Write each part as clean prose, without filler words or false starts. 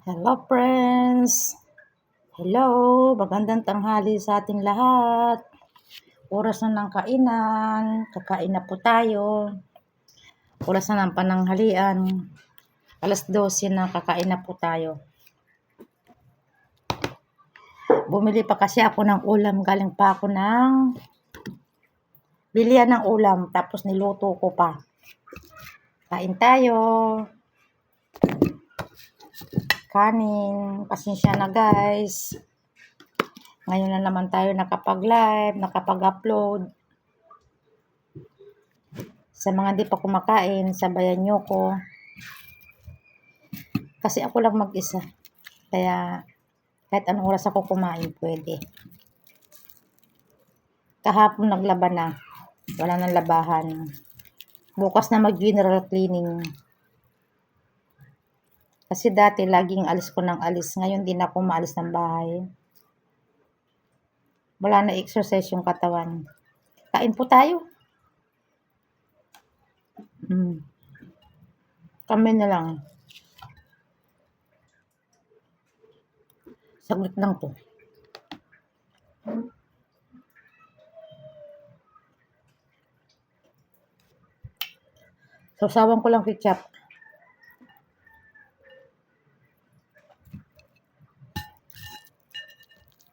Hello friends! Hello! Magandang tanghali sa ating lahat. Oras na ng kainan. Kakain na po tayo. Oras na ng pananghalian. Alas 12 na, kakain na po tayo. Bumili pa kasi ako ng ulam. Galing pa ako ng bilihan ng ulam. Tapos niluto ko pa. Kain tayo. Kanin. Pasensya na guys. Ngayon na naman tayo nakapag-live, nakapag-upload. Sa mga di pa kumakain, sabayan nyo ko. Kasi ako lang mag-isa. Kaya kahit anong oras ako kumain, pwede. Kahapon naglaba na. Wala nang labahan. Bukas na mag-general cleaning. Kasi dati laging alis ko ng alis. Ngayon din ako maalis ng bahay. Wala na exercise yung katawan. Kain po tayo. Kami na lang. Saglit lang to. Sausawan ko lang ketchup.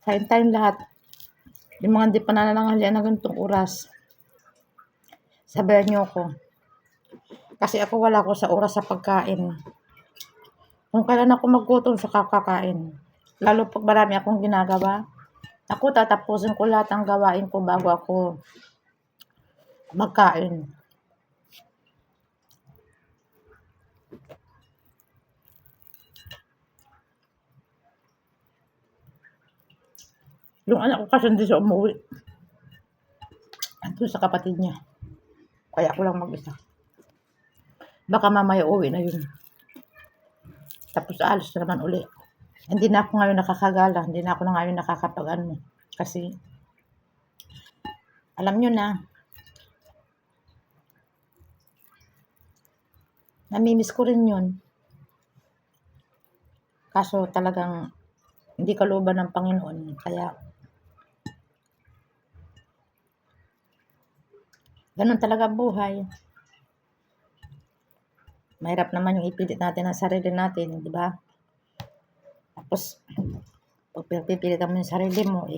Kain tayong lahat. Yung mga hindi pa nanananghalian na ganitong oras. Sabayan nyo ako. Kasi ako wala ko sa oras sa pagkain. Kung kailan ako maggutom sa kakakain. Lalo pag marami akong ginagawa. Ako tatapusin ko lahat ng gawain ko bago ako magkain. Yung anak ko kasi hindi siya umuwi. Ito sa kapatid niya. Kaya ako lang mag-isa. Baka mamaya uwi na yun. Tapos alis na naman uli. Hindi na ako ngayon nakakagala. Hindi na ako na ngayon nakakapag-ano. Kasi alam nyo na. Namimiss ko rin yun. Kaso talagang hindi kalooban ng Panginoon. Kaya ganun talaga buhay. Mahirap naman yung ipilit natin ang sarili natin, di ba? Tapos, pag pipilit mo yung sarili mo,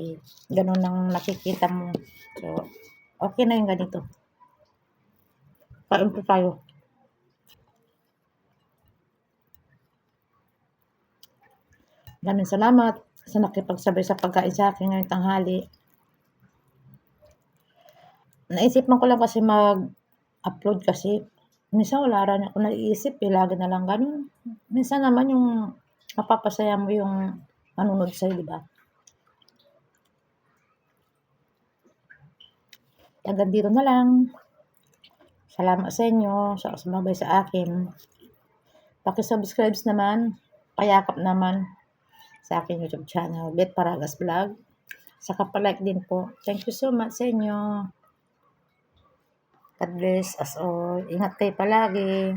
ganun ang nakikita mo. So, okay na yung ganito. Kain po tayo. Maraming salamat sa nakipagsabay sa pagkain sa akin ngayong tanghali. Naisipan ko lang kasi mag-upload kasi minsan wala rin ako naiisip, lagi na lang ganun. Minsan naman yung mapapasaya mo yung manunod sa'yo, di ba? Hanggang dito na lang. Salamat sa inyo sa sumabay sa akin. Paki-subscribe naman, payakap naman sa aking YouTube channel, Bet Paragas Vlog. Saka pa-like din po. Thank you so much sa inyo. God bless us all. Ingat kayo palagi.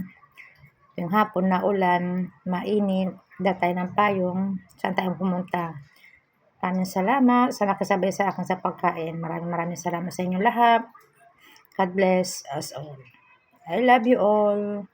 Yung hapon na ulan, mainit, datay ng payong, saan tayong pumunta. Maraming salamat sa nakasabay sa akin sa pagkain. Maraming salamat sa inyo lahat. God bless us all. I love you all.